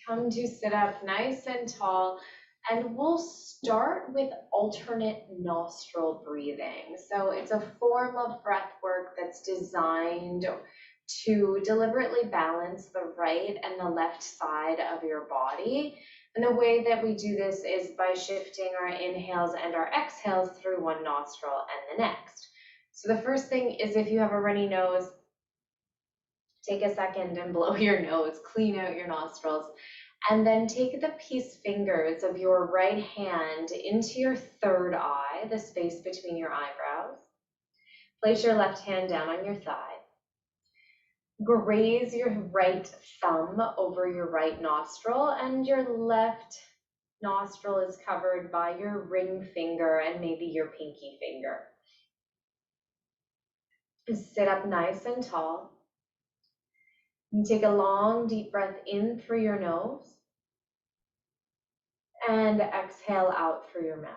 Come to sit up nice and tall, and we'll start with alternate nostril breathing. So it's a form of breath work that's designed to deliberately balance the right and the left side of your body. And the way that we do this is by shifting our inhales and our exhales through one nostril and the next. So the first thing is, if you have a runny nose, take a second and blow your nose, clean out your nostrils, and then take the peace fingers of your right hand into your third eye, the space between your eyebrows. Place your left hand down on your thigh. Graze your right thumb over your right nostril, and your left nostril is covered by your ring finger and maybe your pinky finger. Sit up nice and tall. And take a long, deep breath in through your nose and exhale out through your mouth.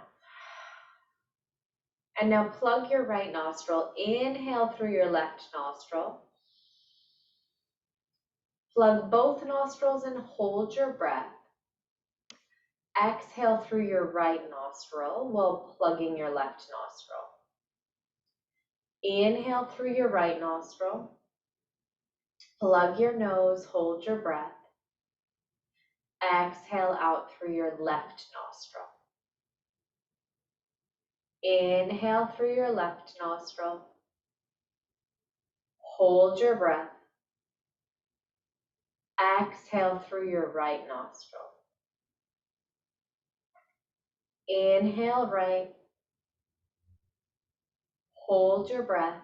And now plug your right nostril. Inhale through your left nostril. Plug both nostrils and hold your breath. Exhale through your right nostril while plugging your left nostril. Inhale through your right nostril. Plug your nose, hold your breath. Exhale out through your left nostril. Inhale through your left nostril. Hold your breath. Exhale through your right nostril. Inhale right. Hold your breath.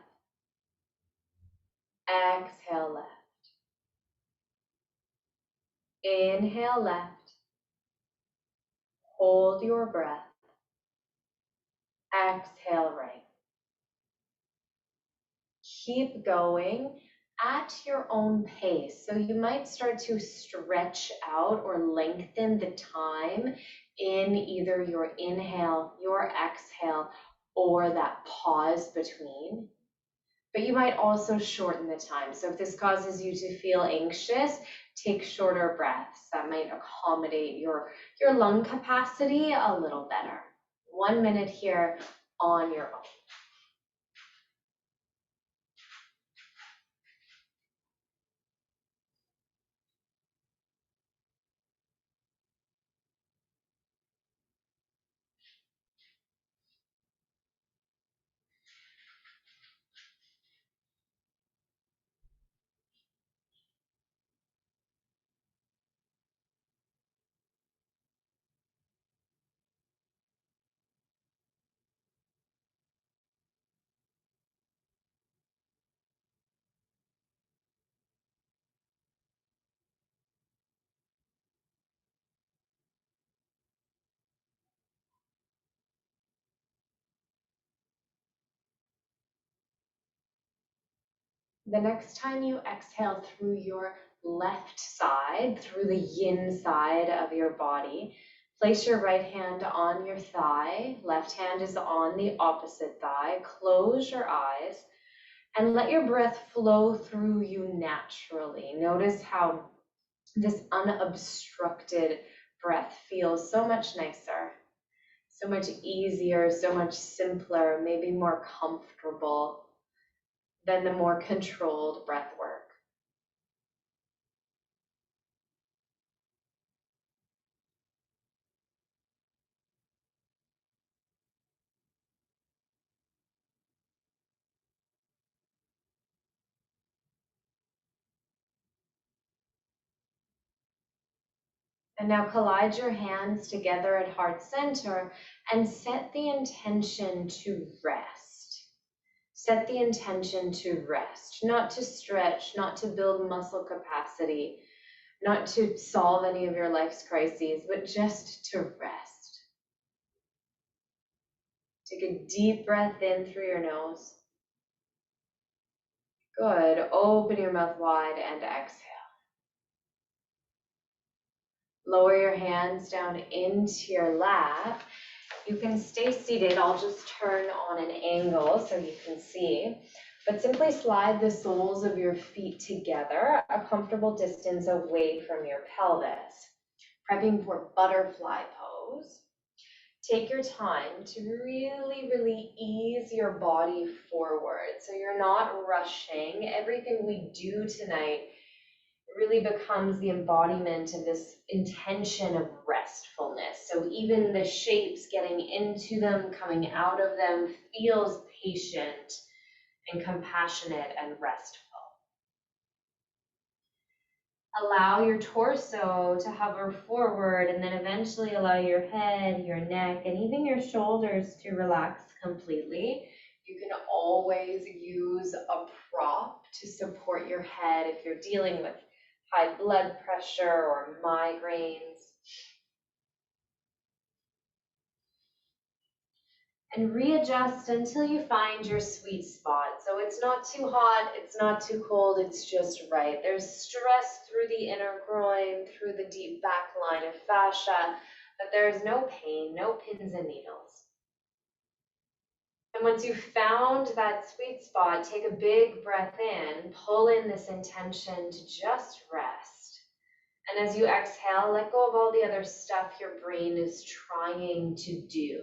Exhale left. Inhale left. Hold your breath. Exhale right. Keep going at your own pace. So you might start to stretch out or lengthen the time in either your inhale, your exhale, or that pause between. But you might also shorten the time. So if this causes you to feel anxious, take shorter breaths. That might accommodate your lung capacity a little better. 1 minute here on your own. The next time you exhale through your left side, through the yin side of your body, place your right hand on your thigh. Left hand is on the opposite thigh. Close your eyes and let your breath flow through you naturally. Notice how this unobstructed breath feels so much nicer, so much easier, so much simpler, maybe more comfortable than the more controlled breath work. And now collide your hands together at heart center and set the intention to rest. Set the intention to rest, not to stretch, not to build muscle capacity, not to solve any of your life's crises, but just to rest. Take a deep breath in through your nose. Good. Open your mouth wide and exhale. Lower your hands down into your lap. You can stay seated. I'll just turn on an angle so you can see. But simply slide the soles of your feet together a comfortable distance away from your pelvis. prepping for butterfly pose. Take your time to really, really ease your body forward. So you're not rushing. Everything we do tonight really becomes the embodiment of this intention of restfulness. So even the shapes, getting into them, coming out of them, feels patient and compassionate and restful. Allow your torso to hover forward, and then eventually allow your head, your neck, and even your shoulders to relax completely. You can always use a prop to support your head if you're dealing with high blood pressure or migraines. And readjust until you find your sweet spot. So it's not too hot, it's not too cold, it's just right. There's stress through the inner groin, through the deep back line of fascia, but there's no pain, no pins and needles. And once you've found that sweet spot, take a big breath in, pull in this intention to just rest. And as you exhale, let go of all the other stuff your brain is trying to do.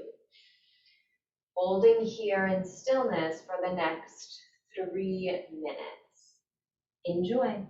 Holding here in stillness for the next 3 minutes. Enjoy.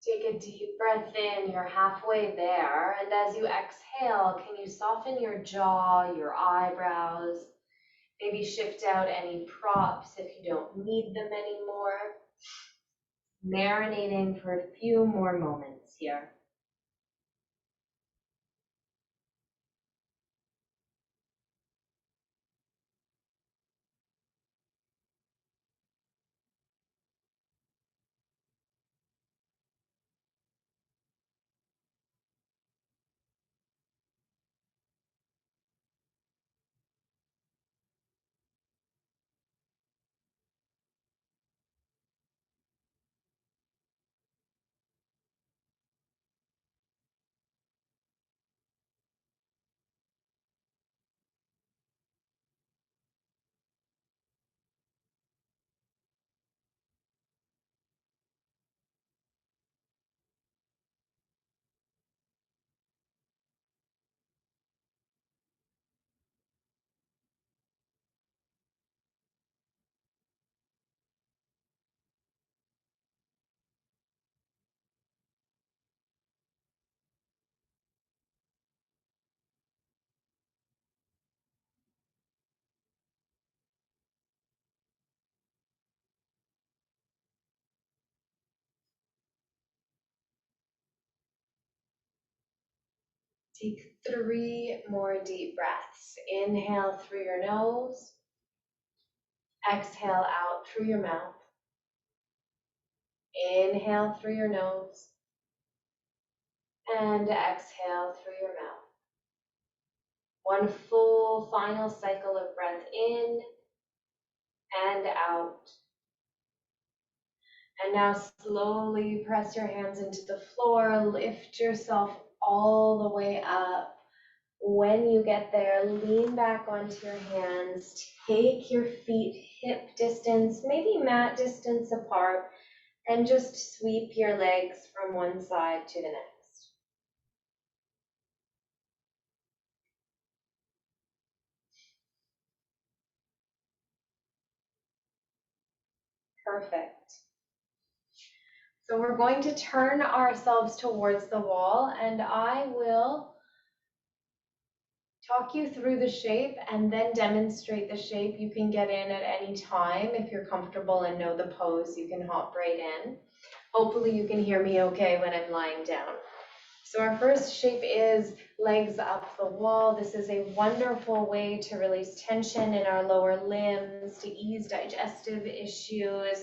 Take a deep breath in, you're halfway there. And as you exhale, can you soften your jaw, your eyebrows? Maybe shift out any props if you don't need them anymore. Marinating for a few more moments here. Take 3 more deep breaths. Inhale through your nose. Exhale out through your mouth. Inhale through your nose. And exhale through your mouth. One full final cycle of breath in and out. And now slowly press your hands into the floor, lift yourself all the way up. When you get there, lean back onto your hands, take your feet hip distance, maybe mat distance apart, and just sweep your legs from one side to the next. Perfect. So we're going to turn ourselves towards the wall, and I will talk you through the shape and then demonstrate the shape. You can get in at any time. If you're comfortable and know the pose, you can hop right in. Hopefully you can hear me okay when I'm lying down. So our first shape is legs up the wall. This is a wonderful way to release tension in our lower limbs, to ease digestive issues,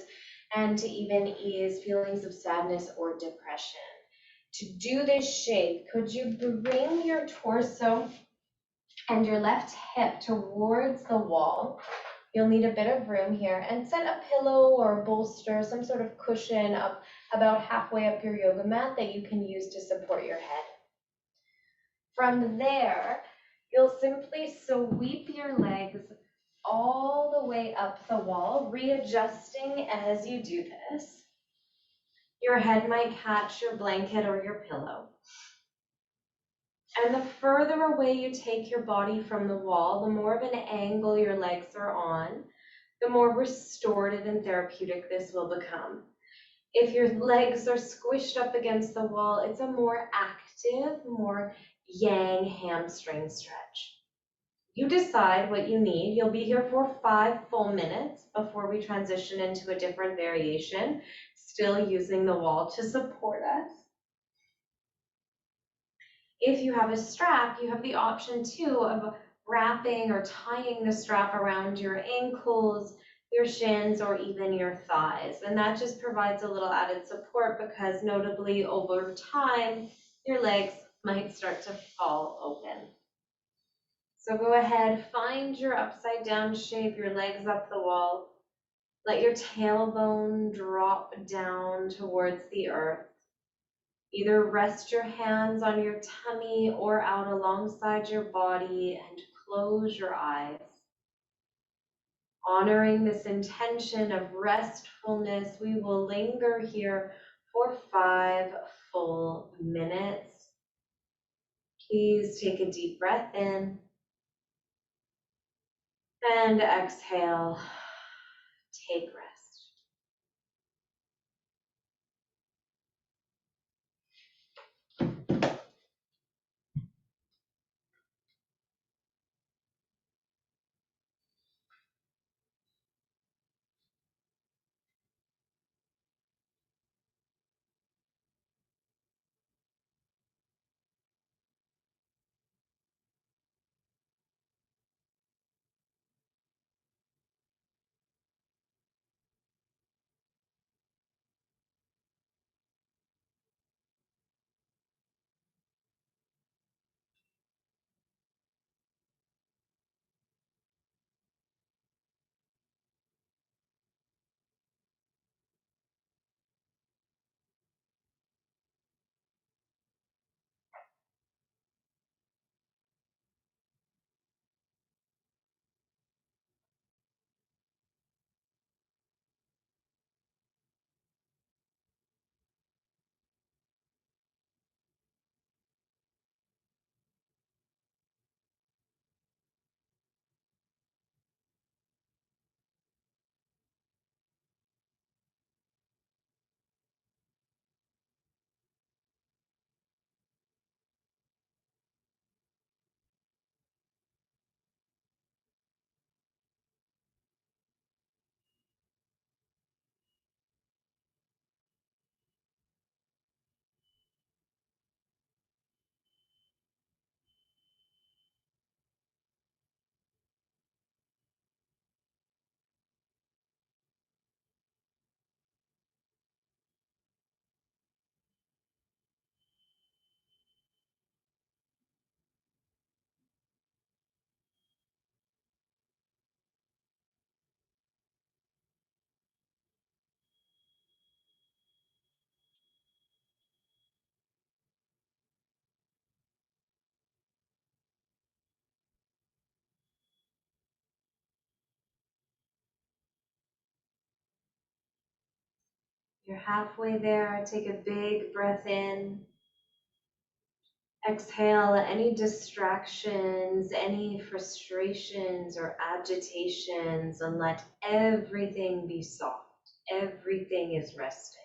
and to even ease feelings of sadness or depression. To do this shape, could you bring your torso and your left hip towards the wall? You'll need a bit of room here, and set a pillow or a bolster, some sort of cushion up about halfway up your yoga mat that you can use to support your head. From there, you'll simply sweep your legs all the way up the wall, readjusting as you do this. Your head might catch your blanket or your pillow. And the further away you take your body from the wall, the more of an angle your legs are on, the more restorative and therapeutic this will become. If your legs are squished up against the wall, it's a more active, more yang hamstring stretch. You decide what you need. You'll be here for 5 full minutes before we transition into a different variation, still using the wall to support us. If you have a strap, you have the option too of wrapping or tying the strap around your ankles, your shins, or even your thighs. And that just provides a little added support because notably over time, your legs might start to fall open. So go ahead, find your upside down shape, your legs up the wall. Let your tailbone drop down towards the earth. Either rest your hands on your tummy or out alongside your body and close your eyes. Honoring this intention of restfulness, we will linger here for 5 full minutes. Please take a deep breath in and exhale. Take rest. You're halfway there. Take a big breath in. Exhale any distractions, any frustrations or agitations, and let everything be soft. Everything is resting.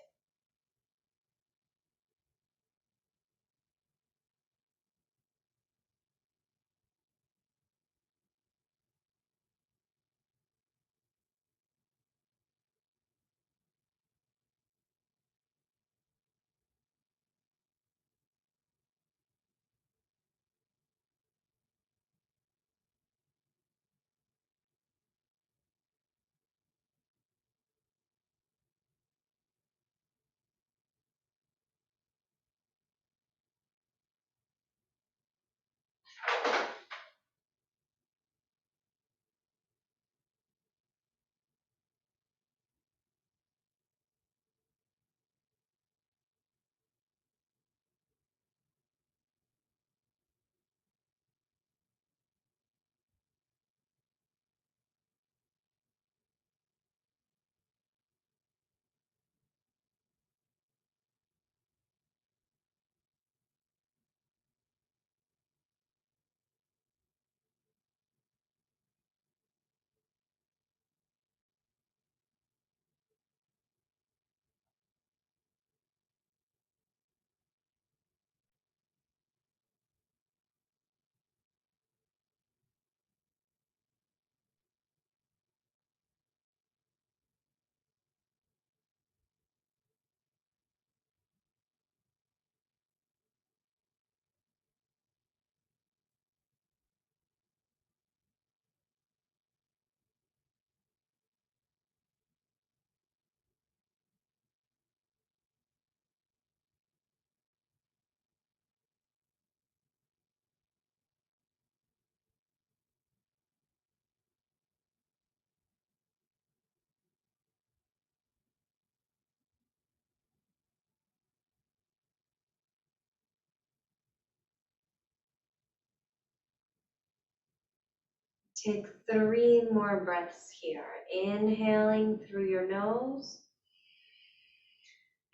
Take 3 more breaths here. Inhaling through your nose.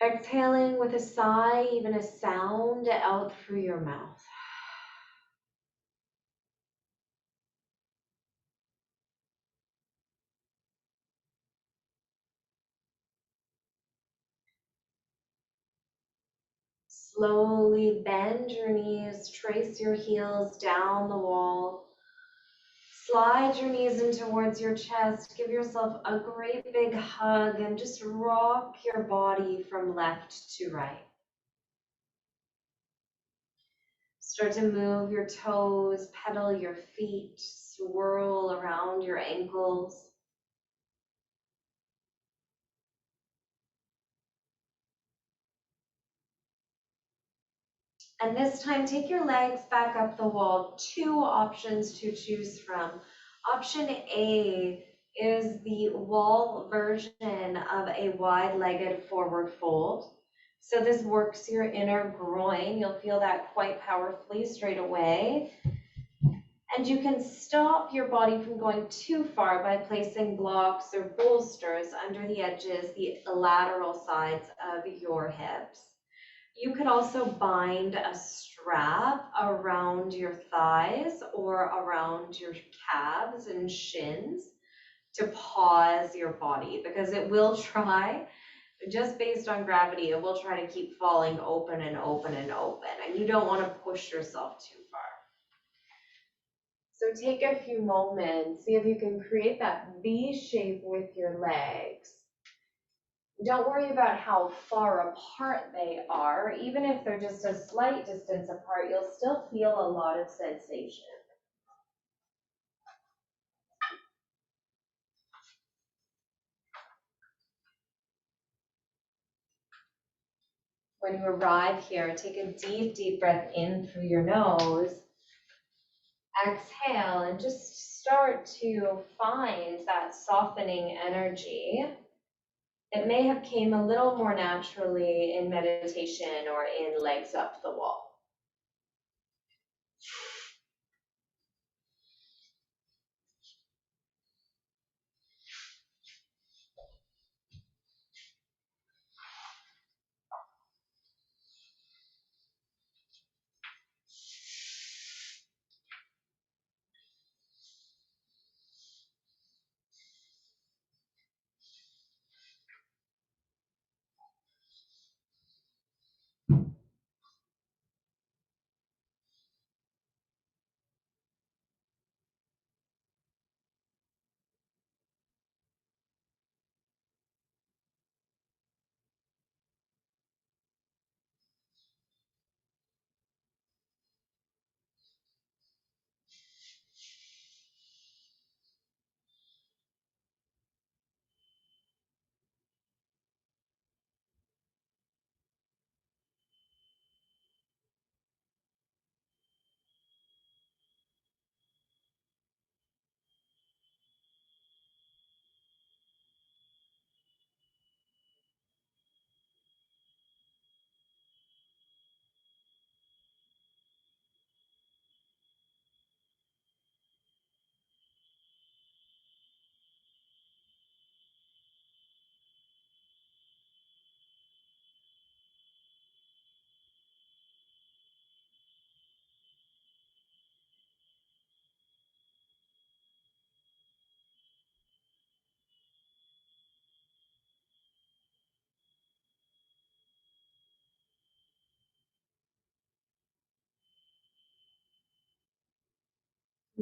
Exhaling with a sigh, even a sound out through your mouth. Slowly bend your knees, trace your heels down the wall. Slide your knees in towards your chest. Give yourself a great big hug and just rock your body from left to right. Start to move your toes, pedal your feet, swirl around your ankles. And this time, take your legs back up the wall. 2 options to choose from. Option A is the wall version of a wide-legged forward fold. So this works your inner groin. You'll feel that quite powerfully straight away. And you can stop your body from going too far by placing blocks or bolsters under the edges, the lateral sides of your hips. You could also bind a strap around your thighs or around your calves and shins to pause your body, because it will try, just based on gravity, it will try to keep falling open and open and open, and you don't want to push yourself too far. So take a few moments, see if you can create that V shape with your legs. Don't worry about how far apart they are. Even if they're just a slight distance apart, you'll still feel a lot of sensation. When you arrive here, take a deep, deep breath in through your nose. Exhale and just start to find that softening energy. It may have came a little more naturally in meditation or in legs up the wall.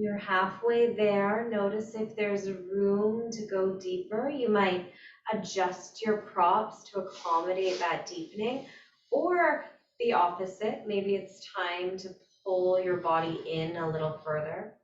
You're halfway there. Notice if there's room to go deeper. You might adjust your props to accommodate that deepening, or the opposite. Maybe it's time to pull your body in a little further.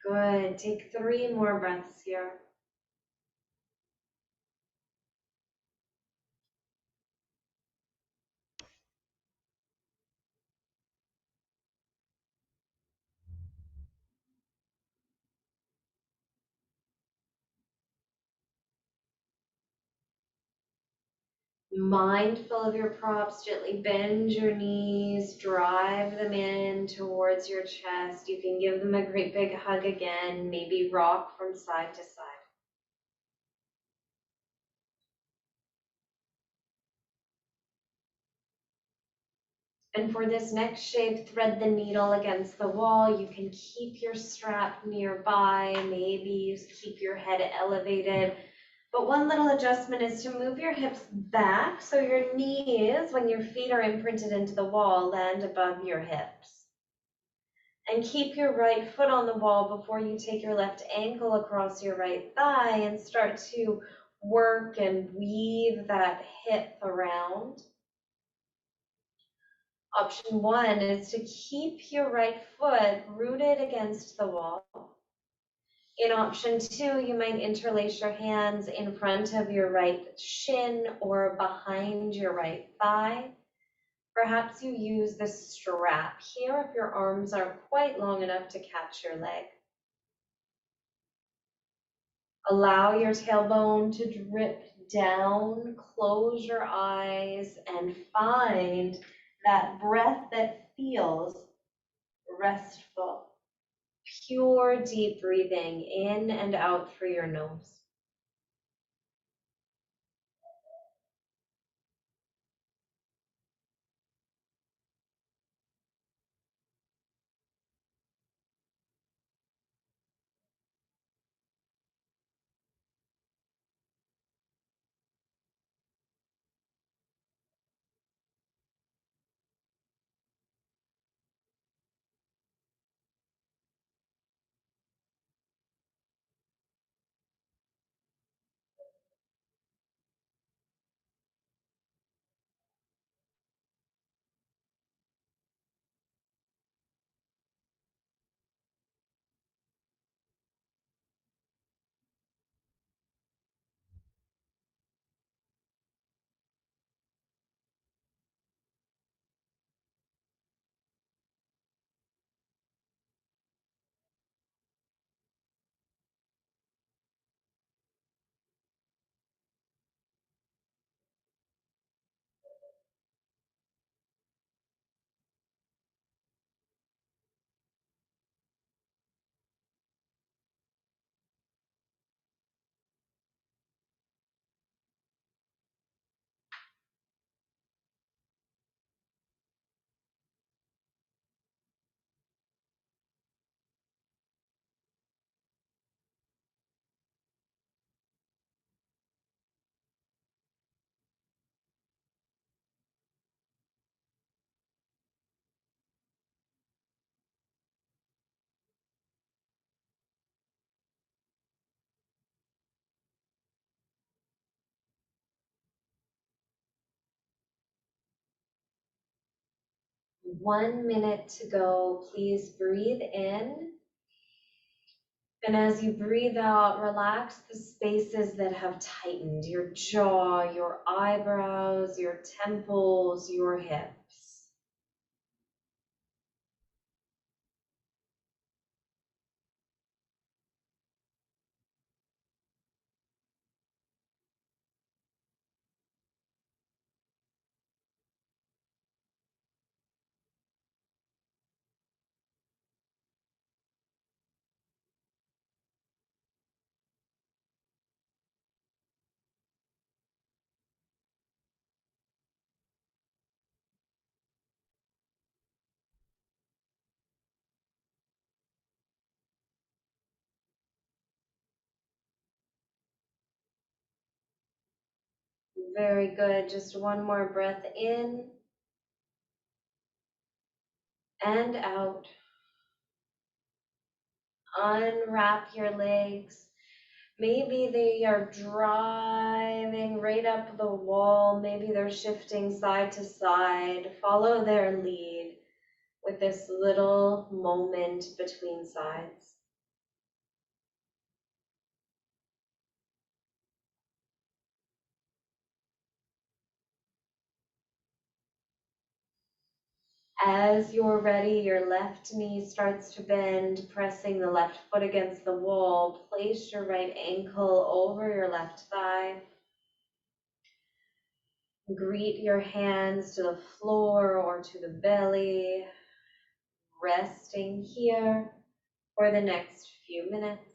Good. Take 3 more breaths here. Mindful of your props, gently bend your knees, drive them in towards your chest. You can give them a great big hug again, maybe rock from side to side. And for this next shape, thread the needle against the wall. You can keep your strap nearby, maybe you keep your head elevated. But one little adjustment is to move your hips back so your knees, when your feet are imprinted into the wall, land above your hips. And keep your right foot on the wall before you take your left ankle across your right thigh and start to work and weave that hip around. Option 1 is to keep your right foot rooted against the wall. In option 2, you might interlace your hands in front of your right shin or behind your right thigh. Perhaps you use the strap here if your arms aren't quite long enough to catch your leg. Allow your tailbone to drip down, close your eyes, and find that breath that feels restful. Pure deep breathing in and out through your nose. 1 minute to go. Please breathe in. And as you breathe out, relax the spaces that have tightened, your jaw, your eyebrows, your temples, your hips. Very good. Just one more breath in and out. Unwrap your legs. Maybe they are driving right up the wall. Maybe they're shifting side to side. Follow their lead with this little moment between sides. As you're ready, your left knee starts to bend, pressing the left foot against the wall. Place your right ankle over your left thigh. Greet your hands to the floor or to the belly, resting here for the next few minutes.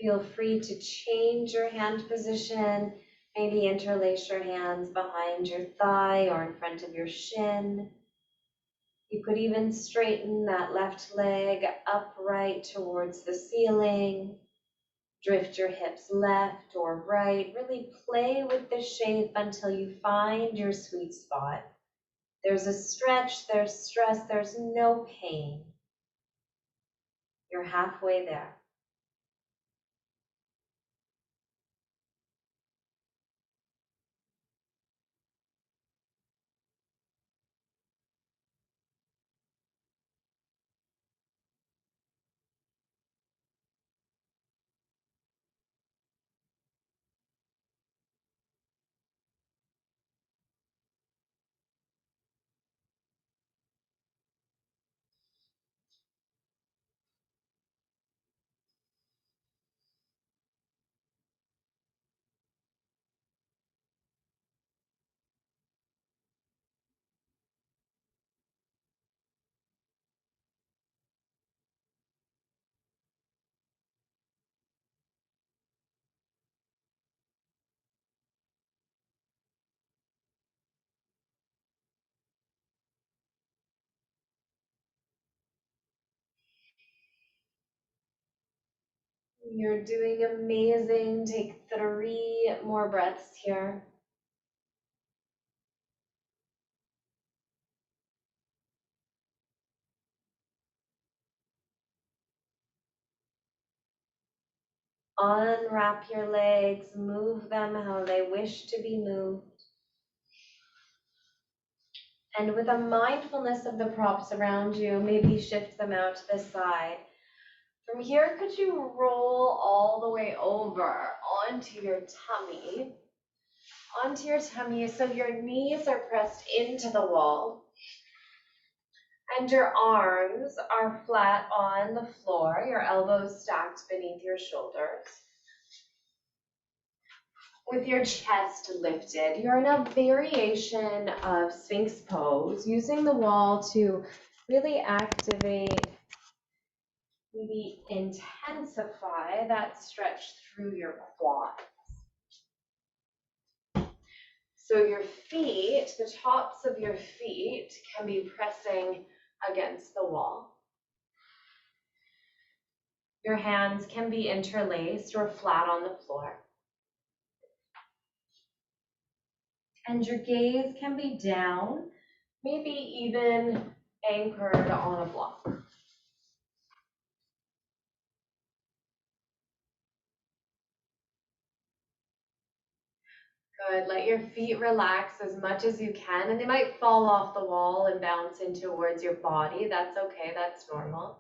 Feel free to change your hand position. Maybe interlace your hands behind your thigh or in front of your shin. You could even straighten that left leg upright towards the ceiling. Drift your hips left or right. Really play with the shape until you find your sweet spot. There's a stretch, there's stress, there's no pain. You're halfway there. You're doing amazing. Take 3 more breaths here. Unwrap your legs, move them how they wish to be moved. And with a mindfulness of the props around you, maybe shift them out to the side. From here, could you roll all the way over onto your tummy? Onto your tummy, so your knees are pressed into the wall. And your arms are flat on the floor, your elbows stacked beneath your shoulders. With your chest lifted, you're in a variation of Sphinx pose, using the wall to really activate, maybe intensify that stretch through your quads. So your feet, the tops of your feet, can be pressing against the wall. Your hands can be interlaced or flat on the floor. And your gaze can be down, maybe even anchored on a block. Good. Let your feet relax as much as you can, and they might fall off the wall and bounce in towards your body. That's okay, that's normal.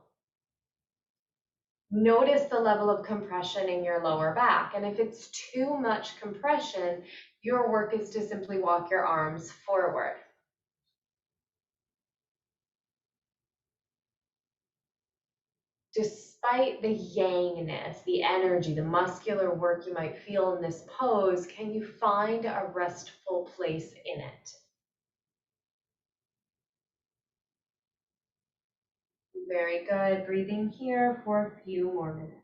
Notice the level of compression in your lower back, and if it's too much compression, your work is to simply walk your arms forward. Despite the yangness, the energy, the muscular work you might feel in this pose, can you find a restful place in it? Very good. Breathing here for a few more minutes.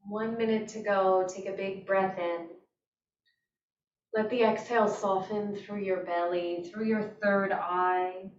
One minute to go. Take a big breath in. Let the exhale soften through your belly, through your third eye.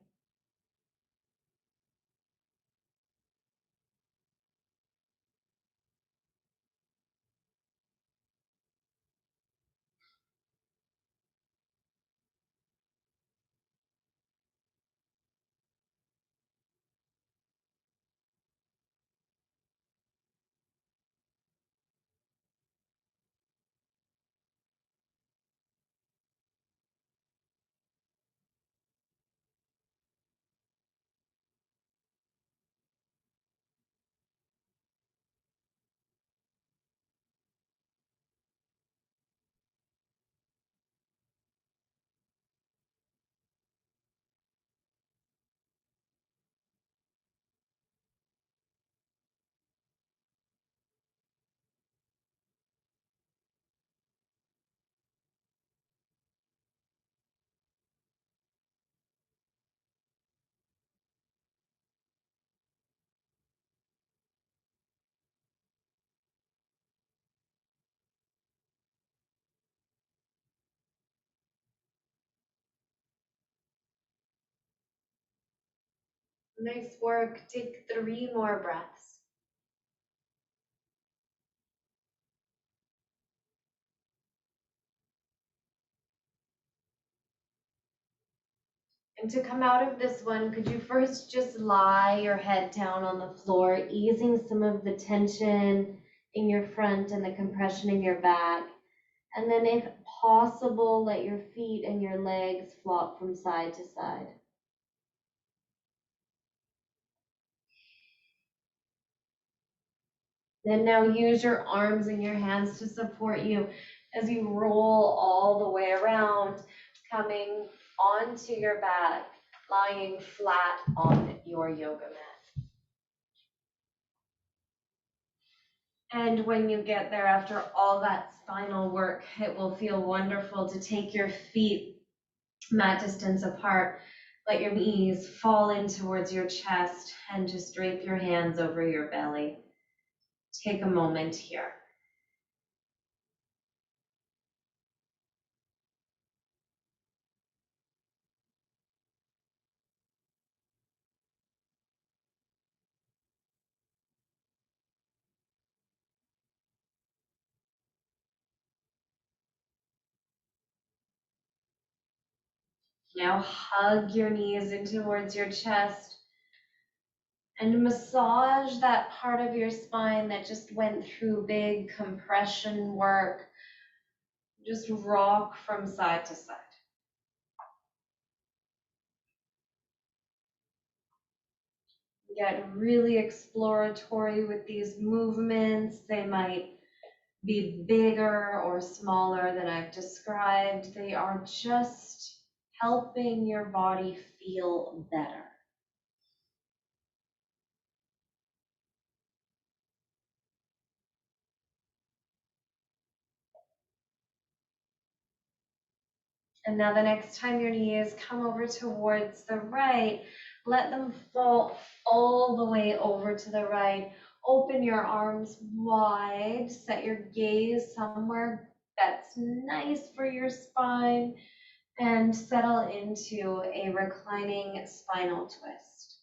Nice work. Take 3 more breaths. And to come out of this one, could you first just lie your head down on the floor, easing some of the tension in your front and the compression in your back? And then, if possible, let your feet and your legs flop from side to side. Then now use your arms and your hands to support you as you roll all the way around, coming onto your back, lying flat on your yoga mat. And when you get there, after all that spinal work, it will feel wonderful to take your feet mat distance apart. Let your knees fall in towards your chest and just drape your hands over your belly. Take a moment here. Now hug your knees in towards your chest and massage that part of your spine that just went through big compression work. Just rock from side to side. Get really exploratory with these movements. They might be bigger or smaller than I've described. They are just helping your body feel better. And now the next time your knees come over towards the right, let them fall all the way over to the right. Open your arms wide, set your gaze somewhere that's nice for your spine, and settle into a reclining spinal twist.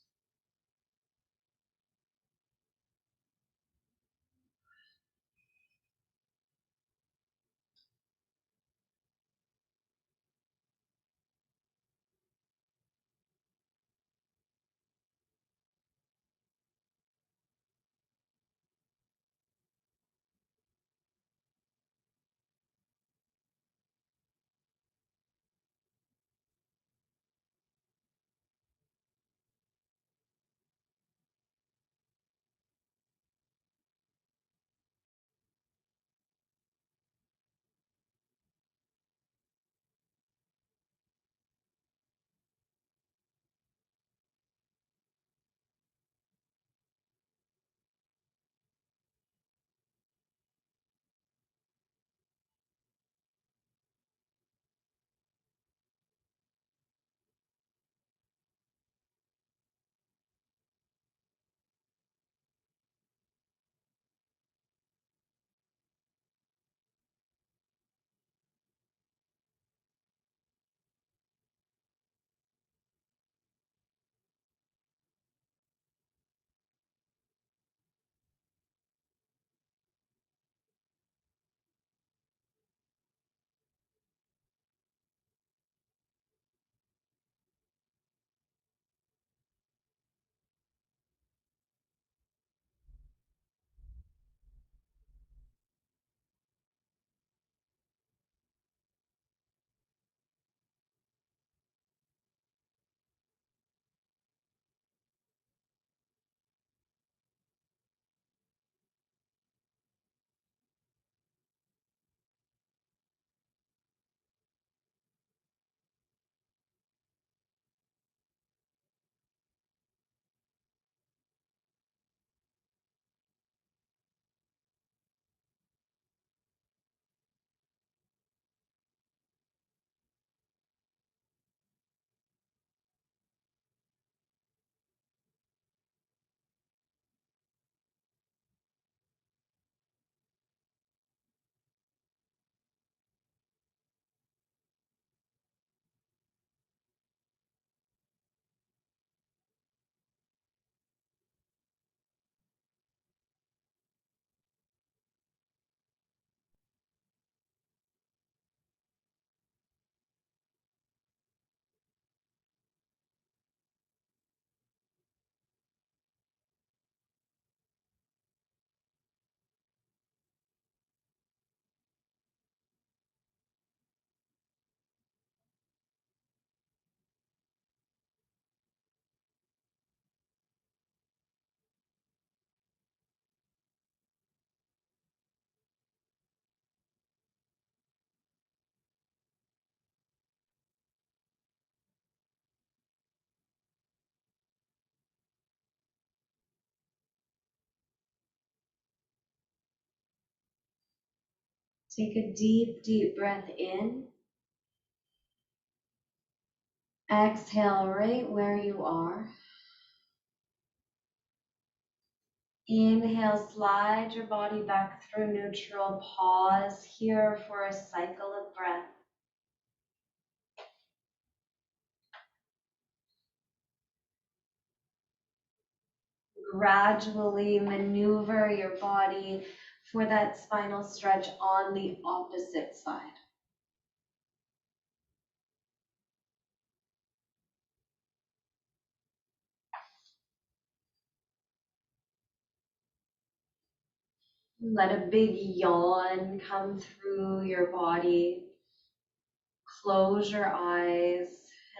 Take a deep, deep breath in. Exhale right where you are. Inhale, slide your body back through neutral. Pause here for a cycle of breath. Gradually maneuver your body for that spinal stretch on the opposite side. Let a big yawn come through your body. Close your eyes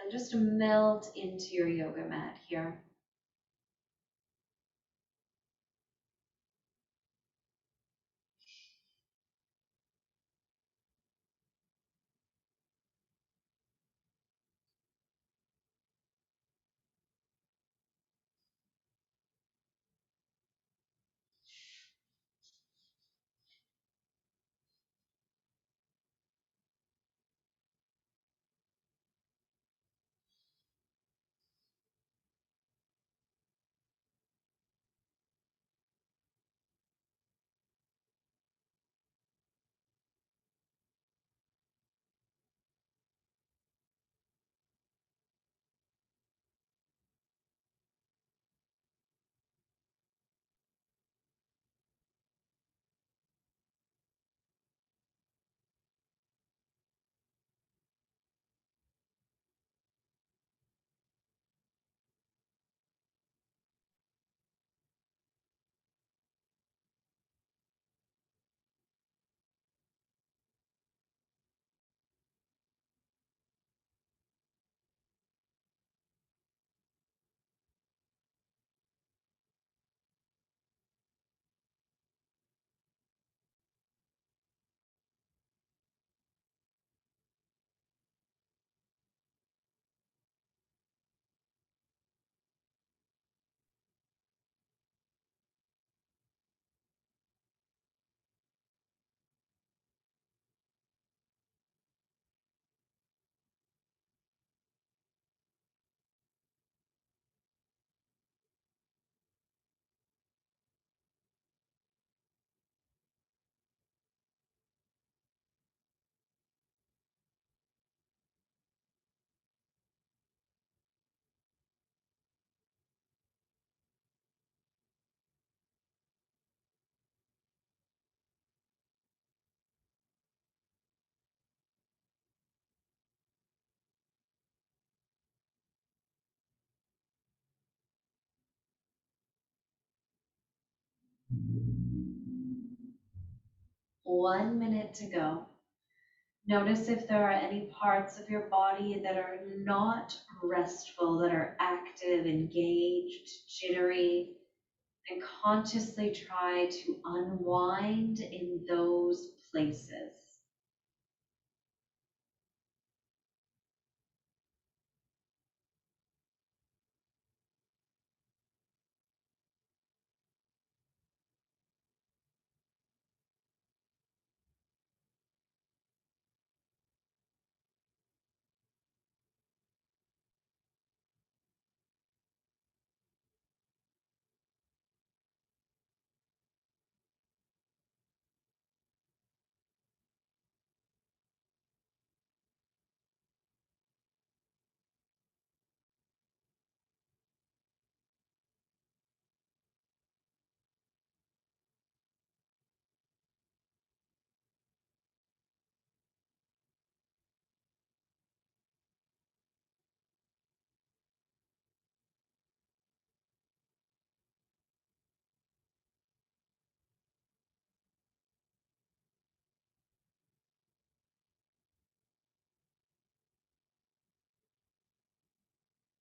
and just melt into your yoga mat here. One minute to go. Notice if there are any parts of your body that are not restful, that are active, engaged, jittery, and consciously try to unwind in those places.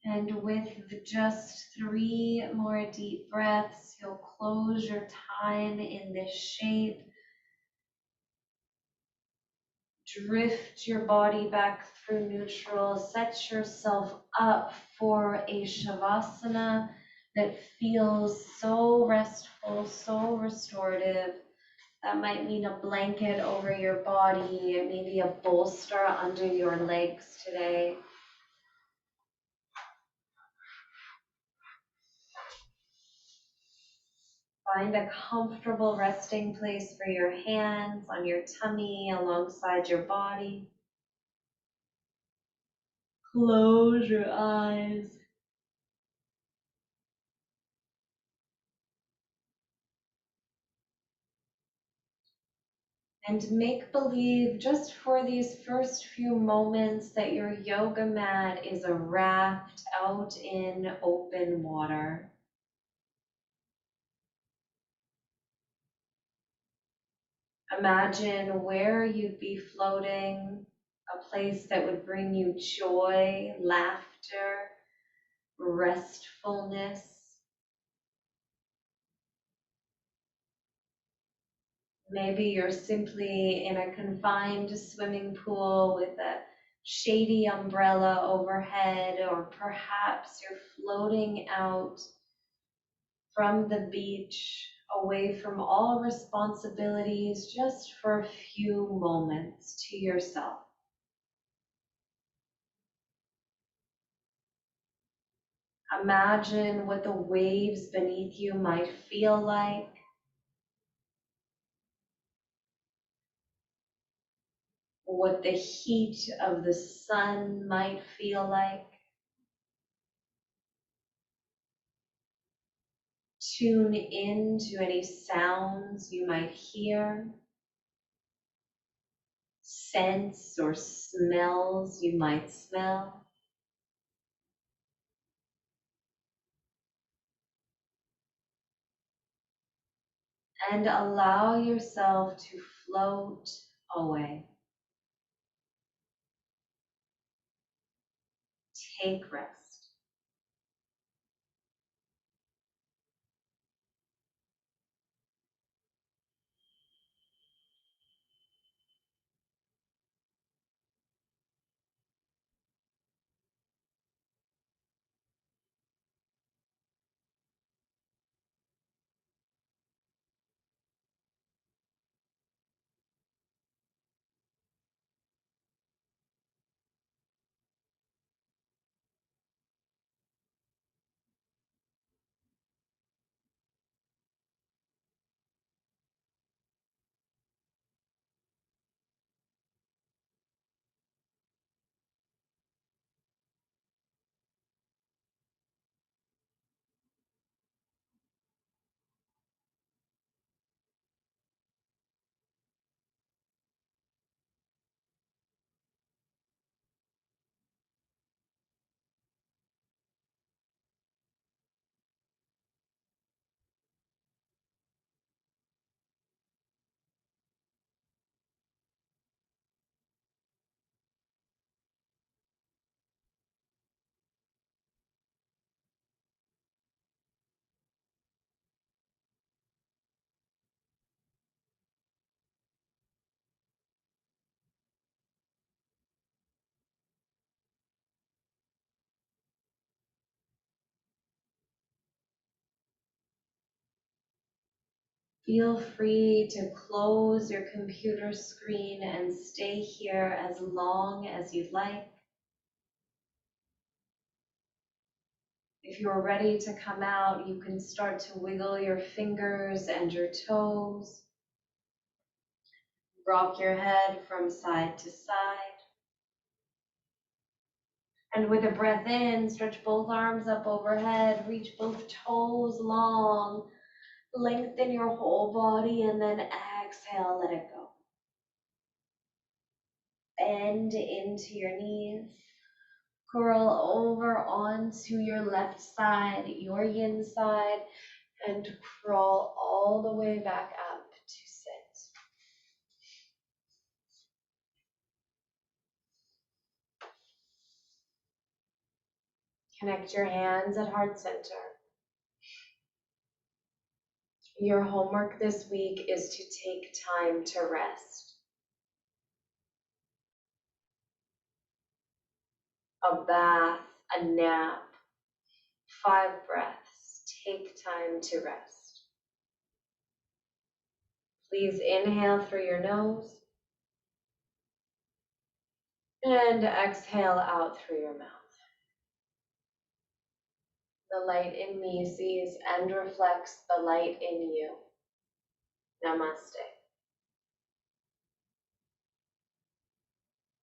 And with just 3 more deep breaths, you'll close your time in this shape. Drift your body back through neutral. Set yourself up for a Shavasana that feels so restful, so restorative. That might mean a blanket over your body, maybe a bolster under your legs today. Find a comfortable resting place for your hands on your tummy alongside your body. Close your eyes. And make believe just for these first few moments that your yoga mat is a raft out in open water. Imagine where you'd be floating, a place that would bring you joy, laughter, restfulness. Maybe you're simply in a confined swimming pool with a shady umbrella overhead, or perhaps you're floating out from the beach, away from all responsibilities, just for a few moments to yourself. Imagine what the waves beneath you might feel like. What the heat of the sun might feel like. Tune in to any sounds you might hear, scents or smells you might smell. And allow yourself to float away. Take rest. Feel free to close your computer screen and stay here as long as you'd like. If you're ready to come out, you can start to wiggle your fingers and your toes. Rock your head from side to side. And with a breath in, stretch both arms up overhead, reach both toes long, lengthen your whole body, and then exhale, let it go. Bend into your knees. Curl over onto your left side, your yin side, and crawl all the way back up to sit. Connect your hands at heart center. Your homework this week is to take time to rest. A bath, a nap, 5 breaths. Take time to rest. Please inhale through your nose and exhale out through your mouth. The light in me sees and reflects the light in you. Namaste.